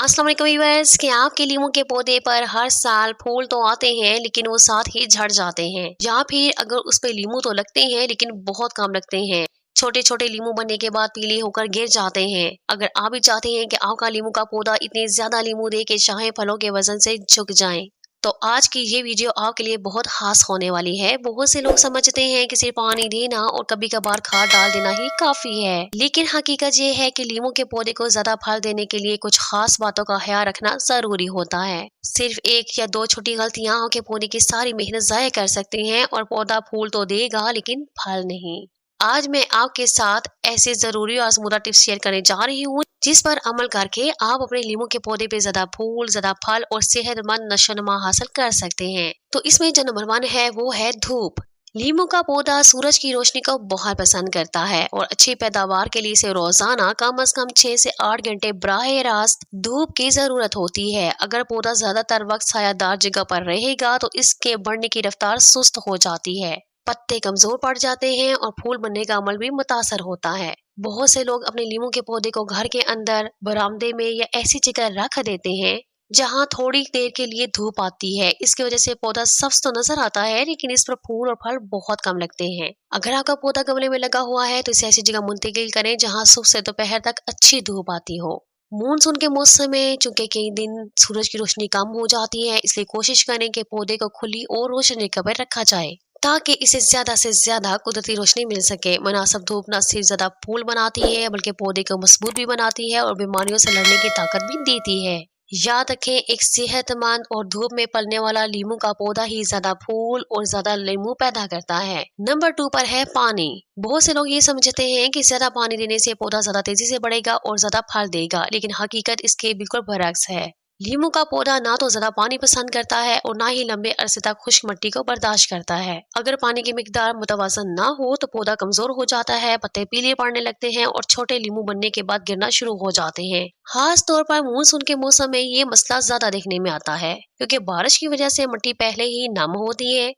अस्सलाम वालेकुम व्यूअर्स कि आपके लीमू के पौधे पर हर साल फूल तो आते हैं लेकिन वो साथ ही झड़ जाते हैं या फिर अगर उस पे लीमू तो लगते हैं लेकिन बहुत कम लगते हैं। छोटे छोटे लीमू बनने के बाद पीले होकर गिर जाते हैं। अगर आप भी चाहते हैं कि आपका लीमू का पौधा इतने ज्यादा लीमू दे के शाही फलों के वजन से झुक जाए तो आज की ये वीडियो आपके लिए बहुत खास होने वाली है। बहुत से लोग समझते हैं कि सिर्फ पानी देना और कभी कभार खाद डाल देना ही काफी है, लेकिन हकीकत ये है कि लीमू के पौधे को ज्यादा फल देने के लिए कुछ खास बातों का ख्याल रखना जरूरी होता है। सिर्फ एक या दो छोटी गलतियां आपके पौधे की सारी मेहनत जाया कर सकती हैं और पौधा फूल तो देगा लेकिन फल नहीं। आज मैं आपके साथ ऐसे जरूरी और आजमूदा टिप्स शेयर करने जा रही हूँ जिस पर अमल करके आप अपने लीमू के पौधे पे ज्यादा फूल, ज्यादा फल और सेहतमंद नशोनुमा हासिल कर सकते हैं। तो इसमें जो नंबर 1 है वो है धूप। लीमू का पौधा सूरज की रोशनी को बहुत पसंद करता है और अच्छी पैदावार के लिए इसे रोजाना कम से कम 6 से 8 घंटे बराह रास्त धूप की जरूरत होती है। अगर पौधा ज्यादातर वक्त छायादार जगह पर रहेगा तो इसके बढ़ने की रफ्तार सुस्त हो जाती है, पत्ते कमजोर पड़ जाते हैं और फूल बनने का अमल भी मुतासर होता है। बहुत से लोग अपने लीमू के पौधे को घर के अंदर, बरामदे में या ऐसी जगह रख देते हैं जहां थोड़ी देर के लिए धूप आती है। इसकी वजह से पौधा सब्ज तो नजर आता है लेकिन इस पर फूल और फल बहुत कम लगते हैं। अगर आपका पौधा गमले में लगा हुआ है तो इसे ऐसी जगह मुंतकिल करें जहां सुबह से दोपहर तक अच्छी धूप आती हो। मानसून के मौसम में चूंकि कई दिन सूरज की रोशनी कम हो जाती है, इसलिए कोशिश करें कि पौधे को खुली और रोशनी कवर रखा जाए ताकि इसे ज्यादा से ज्यादा कुदरती रोशनी मिल सके। मुनासिब धूप न सिर्फ ज्यादा फूल बनाती है बल्कि पौधे को मजबूत भी बनाती है और बीमारियों से लड़ने की ताकत भी देती है। याद रखें, एक सेहतमंद और धूप में पलने वाला लीमू का पौधा ही ज्यादा फूल और ज्यादा लीमू पैदा करता है। नंबर 2 पर है पानी। बहुत से लोग ये समझते हैं कि ज्यादा पानी देने से पौधा ज्यादा तेजी से बढ़ेगा और ज्यादा फल देगा, लेकिन हकीकत इसके बिल्कुल बरअक्स है। लीमू का पौधा ना तो ज्यादा पानी पसंद करता है और ना ही लंबे अरसे तक खुश्क मिट्टी को बर्दाश्त करता है। अगर पानी की मिकदार मुतवाजन ना हो तो पौधा कमजोर हो जाता है, पत्ते पीले पड़ने लगते हैं और छोटे लीमू बनने के बाद गिरना शुरू हो जाते हैं। खास तौर पर मानसून के मौसम में ये मसला ज्यादा देखने में आता है क्योंकि बारिश की वजह से मिट्टी पहले ही नम होती है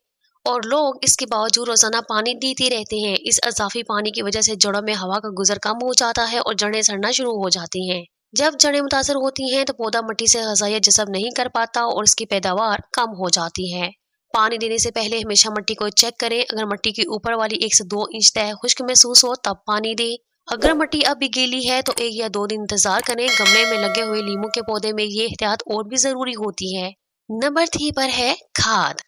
और लोग इसके बावजूद रोजाना पानी देते रहते हैं। इस अजाफी पानी की वजह से जड़ों में हवा का गुजर कम हो जाता है और जड़ें सड़ना शुरू हो जाती हैं। जब जड़ें मुतासर होती हैं तो पौधा मिट्टी से ग़िज़ाइयत जज़ब नहीं कर पाता और इसकी पैदावार कम हो जाती है। पानी देने से पहले हमेशा मिट्टी को चेक करें। अगर मिट्टी की ऊपर वाली 1 से 2 इंच तह खुश्क महसूस हो तब पानी दें। अगर मिट्टी अब भी गीली है तो 1 या 2 दिन इंतजार करें। गमले में लगे हुए लीमू के पौधे में ये एहतियात और भी जरूरी होती है। नंबर 3 पर है खाद।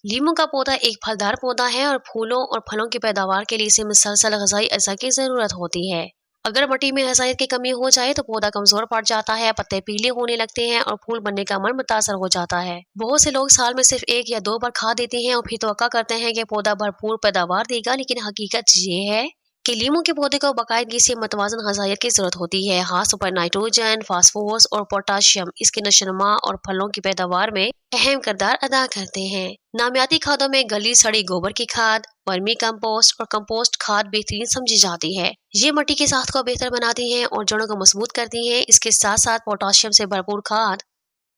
लीमू का पौधा एक फलदार पौधा है और फूलों और फलों की पैदावार के लिए इसे मुसलसल ग़िज़ाई अज़ा की जरूरत होती है। अगर मिट्टी में ग़िज़ाइयत की कमी हो जाए तो पौधा कमजोर पड़ जाता है, पत्ते पीले होने लगते हैं और फूल बनने का अमल मुतासर हो जाता है। बहुत से लोग साल में सिर्फ 1 या 2 बार खाद देते हैं और फिर तवक्का करते हैं कि पौधा भरपूर पैदावार देगा, लेकिन हकीकत ये है कि लीमू के पौधे को बाकायदगी से मतवाजन ग़िज़ाइयत की जरूरत होती है। खास पर नाइट्रोजन, फास्फोरस और पोटाशियम इसके नशोनुमा और फलों की पैदावार में अहम किरदार अदा करते हैं। नामियाती खादों में गली सड़ी गोबर की खाद, वर्मी कंपोस्ट और कंपोस्ट खाद बेहतरीन समझी जाती है। ये मिट्टी के साथ को बेहतर बनाती हैं और जड़ों को मजबूत करती हैं। इसके साथ साथ पोटाशियम से भरपूर खाद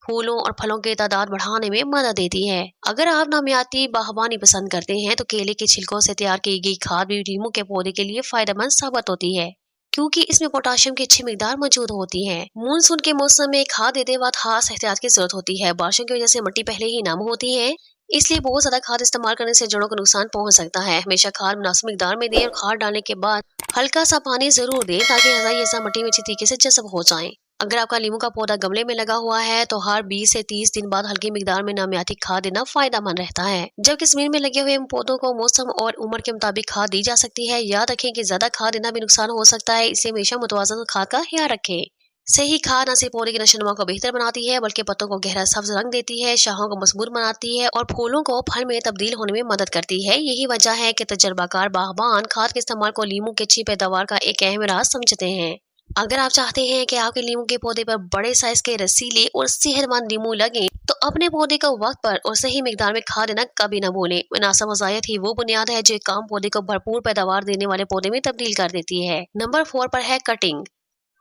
फूलों और फलों की तादाद बढ़ाने में मदद देती है। अगर आप नामियाती बागवानी पसंद करते हैं तो केले के छिलकों से तैयार की गई खाद भी लीमू के पौधे के लिए फायदेमंद साबित होती है क्योंकि इसमें पोटाशियम की अच्छी मिकदार मौजूद होती है। मानसून के मौसम में खाद देते वक्त खास एहतियात की जरूरत होती है। बारिशों की वजह से मिट्टी पहले ही नम होती है, इसलिए बहुत ज्यादा खाद इस्तेमाल करने से जड़ों को नुकसान पहुंच सकता है। हमेशा खाद मुनासिब मिकदार में दें और खाद डालने के बाद हल्का सा पानी जरूर दें ताकि ग़िज़ाई अज़ा मिट्टी में अच्छी तरीके से जज़ब हो जाए। अगर आपका लीमू का पौधा गमले में लगा हुआ है तो हर 20 से 30 दिन बाद हल्की मिकदार में नामियाती खाद देना फायदेमंद रहता है। जबकि जमीन में लगे हुए पौधों को मौसम और उम्र के मुताबिक खाद दी जा सकती है। याद रखें कि ज्यादा खाद देना भी नुकसान हो सकता है, इसलिए हमेशा मुतवाज़न खाद का ख्याल रखें। सही खाद न सिर्फ पौधे की नशोनुमा को बेहतर बनाती है बल्कि पत्तों को गहरा सब्ज रंग देती है, शाखों को मजबूत बनाती है और फूलों को फल में तब्दील होने में मदद करती है। यही वजह है कि तजर्बाकार बागबान खाद के इस्तेमाल को लीमू की अच्छी पैदावार का एक अहम राज समझते हैं। अगर आप चाहते हैं कि आपके लीमू के पौधे पर बड़े साइज के रसीले और सेहतमंद लीमू लगे तो अपने पौधे को वक्त पर और सही मिकदार में खाद देना कभी न भूलें। मुनासिब ग़िज़ाइयत ही वो बुनियाद है जो एक काम पौधे को भरपूर पैदावार देने वाले पौधे में तब्दील कर देती है। नंबर 4 पर है कटिंग।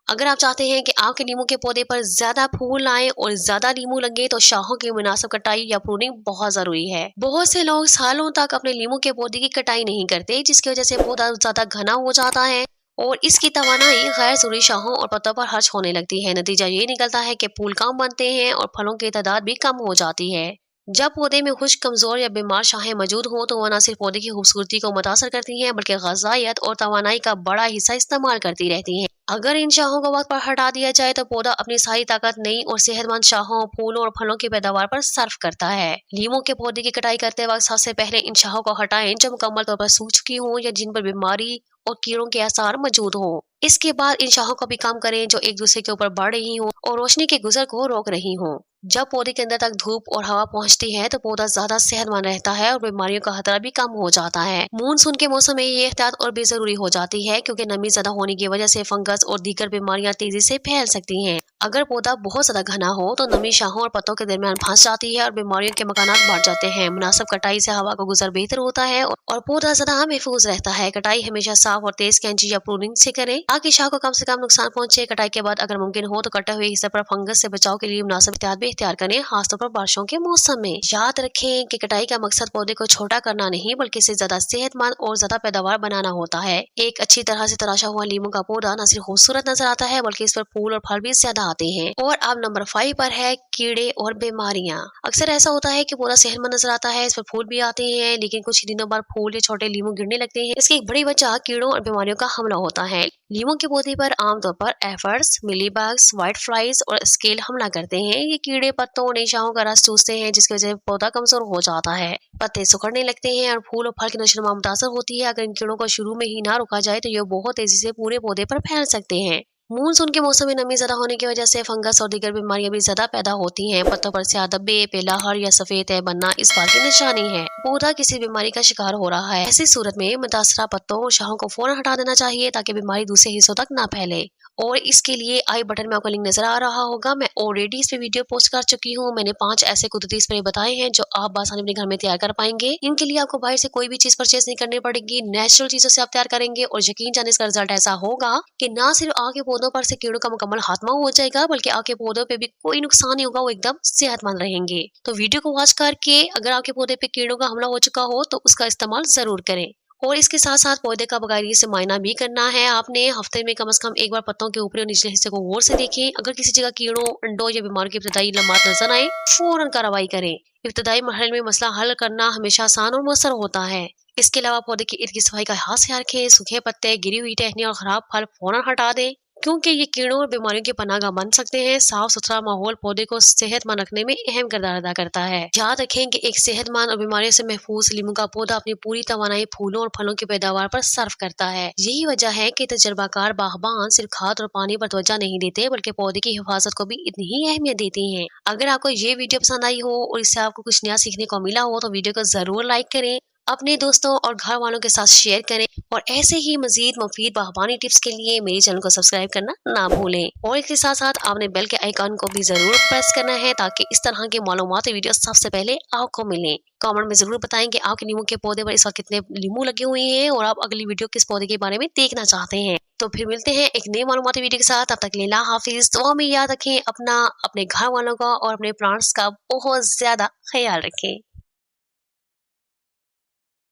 अगर आप चाहते हैं कि आपके लीमू के पौधे पर ज्यादा फूल आए और ज्यादा लीमू लगे तो शाखों की मुनासिब कटाई या प्रूनिंग बहुत जरूरी है। बहुत से लोग सालों तक अपने लीमू के पौधे की कटाई नहीं करते जिसकी वजह से पौधा ज्यादा घना हो जाता है और इसकी तवानाई गैर जरूरी शाखों और पत्तों पर खर्च होने लगती है। नतीजा ये निकलता है कि फूल कम बनते हैं और फलों की तादाद भी कम हो जाती है। जब पौधे में खुश्क, कमजोर या बीमार शाखें मौजूद हों तो वह न सिर्फ पौधे की खूबसूरती को मुतासर करती हैं बल्कि ग़िज़ाइयत और तवानाई का बड़ा हिस्सा इस्तेमाल करती रहती हैं। अगर इन शाखों को वक्त पर हटा दिया जाए तो पौधा अपनी सारी ताकत नई और सेहतमंद शाखों, फूलों और फलों की पैदावार पर सर्फ करता है। लीमू के पौधे की कटाई करते वक्त सबसे पहले इन शाखों को हटाएं जो मुकम्मल तौर पर सूख चुकी हों या जिन पर बीमारी और कीड़ों के आसार मौजूद हों। इसके बाद इन शाखों को भी कम करें जो एक दूसरे के ऊपर बढ़ रही हों और रोशनी के गुजर को रोक रही हों। जब पौधे के अंदर तक धूप और हवा पहुंचती है तो पौधा ज्यादा सेहतमंद रहता है और बीमारियों का खतरा भी कम हो जाता है। मानसून के मौसम में ये एहतियात और भी जरूरी हो जाती है क्योंकि नमी ज्यादा होने की वजह से फंगस और दीगर बीमारियां तेजी से फैल सकती हैं। अगर पौधा बहुत ज्यादा घना हो तो नमी शाखों और पत्तों के दरमियान फंस जाती है और बीमारियों के मकानात बढ़ जाते हैं। मुनासिब कटाई से हवा का गुजर बेहतर होता है और पौधा ज्यादा महफूज रहता है। कटाई हमेशा साफ और तेज कैंची या प्रूनिंग से करें ताकि शाख को कम से कम नुकसान पहुंचे। कटाई के बाद अगर मुमकिन हो तो कटे हुए हिस्से पर फंगस से बचाव के लिए मुनासिब एहतियात भी इख्तियार करें, खासतौर पर बारिशों के मौसम में। याद रखें कि कटाई का मकसद पौधे को छोटा करना नहीं बल्कि इसे ज्यादा सेहतमंद और ज्यादा पैदावार बनाना होता है। एक अच्छी तरह से तराशा हुआ लीमू का पौधा न सिर्फ खूबसूरत नजर आता है बल्कि इस पर फूल और फल भी ज्यादा आते हैं। और अब नंबर 5 पर है कीड़े और बीमारियां। अक्सर ऐसा होता है कि पौधा सेहतमंद नजर आता है, इस पर फूल भी आते हैं, लेकिन कुछ ही दिनों बाद फूल या छोटे लीमू गिरने लगते हैं। इसकी एक बड़ी वजह कीड़ों और बीमारियों का हमला होता है। लीमू के पौधे पर आमतौर पर एफर्स, मिलीबग्स, व्हाइट फ्लाइज और स्केल हमला करते हैं। ये कीड़े पत्तों और शाखों का रस चूसते हैं जिसकी वजह से पौधा कमजोर हो जाता है, पत्ते सुखड़ने लगते हैं और फूल और फल की नशोनुमा मुतासर होती है। अगर इन कीड़ों को शुरू में ही ना रोका जाए तो ये बहुत तेजी से पूरे पौधे पर फैल सकते हैं। मानसून के मौसम में नमी ज्यादा होने की वजह से फंगस और दीगर बीमारियां भी ज्यादा पैदा होती हैं। पत्तों पर स्याह धब्बे, पीलाहर या सफेद तह बनना इस बात की निशानी है पौधा किसी बीमारी का शिकार हो रहा है। ऐसी सूरत में मुतासरा पत्तों और शाखों को फौरन हटा देना चाहिए ताकि बीमारी दूसरे हिस्सों तक ना फैले। और इसके लिए आई बटन में आपको लिंक नजर आ रहा होगा। मैं ऑलरेडी इस पे वीडियो पोस्ट कर चुकी हूँ। मैंने 5 ऐसे कुदरती स्प्रे बताए हैं जो आप आसानी अपने घर में तैयार कर पाएंगे। इनके लिए आपको बाहर से कोई भी चीज परचेज नहीं करनी पड़ेगी, नेचुरल चीजों से आप तैयार करेंगे और यकीन जाने इसका रिजल्ट ऐसा होगा कि ना सिर्फ आपके पौधों पर से कीड़ों का मुकम्मल खात्मा हो जाएगा बल्कि आपके पौधों पे भी कोई नुकसान नहीं होगा, वो एकदम सेहतमंद रहेंगे। तो वीडियो को वॉच करके अगर आपके पौधे पे कीड़ों का हमला हो चुका हो तो उसका इस्तेमाल जरूर करें। और इसके साथ साथ पौधे का बाकायदगी से मुआयना भी करना है। आपने हफ्ते में कम से कम एक बार पत्तों के ऊपरी और निचले हिस्से को गौर से देखें। अगर किसी जगह कीड़ों, अंडों या बीमारी की इब्तदाई लम्हात नजर आए फौरन कार्रवाई करें। इब्तदाई मरहले में मसला हल करना हमेशा आसान और मुयस्सर होता है। इसके अलावा पौधे की इर्द गिर्द सफाई का खास ख्याल रखें। सूखे पत्ते, गिरी हुई टहनियां और खराब फल फौरन हटा दें क्योंकि ये कीड़ों और बीमारियों के पनाहगाह बन सकते हैं। साफ सुथरा माहौल पौधे को सेहतमंद रखने में अहम किरदार अदा करता है। याद रखें कि एक सेहतमंद और बीमारियों से महफूज लीमू का पौधा अपनी पूरी तवानाई फूलों और फलों की पैदावार पर सर्फ करता है। यही वजह है कि तजर्बाकार बागबान सिर्फ खाद और पानी पर तवज्जो नहीं देते बल्कि पौधे की हिफाजत को भी इतनी ही अहमियत देती हैं। अगर आपको ये वीडियो पसंद आई हो और इससे आपको कुछ नया सीखने को मिला हो तो वीडियो को जरूर लाइक करें, अपने दोस्तों और घर वालों के साथ शेयर करें और ऐसे ही मजीद मुफीद बागबानी टिप्स के लिए मेरे चैनल को सब्सक्राइब करना ना भूलें। और इसके साथ साथ आपने बेल के आइकन को भी जरूर प्रेस करना है ताकि इस तरह के मालूमाती वीडियो सबसे पहले आपको मिले। कमेंट में जरूर बताएं कि आपके लीमू के पौधे पर इस वक्त कितने लीमू लगे हुए हैं और आप अगली वीडियो किस पौधे के बारे में देखना चाहते हैं। तो फिर मिलते हैं एक नए मालूमाती वीडियो के साथ। तब तक के लिए हाफिज। दुआ में याद रखें अपना, अपने घर वालों का और अपने प्लांट्स का बहुत ज्यादा ख्याल रखें।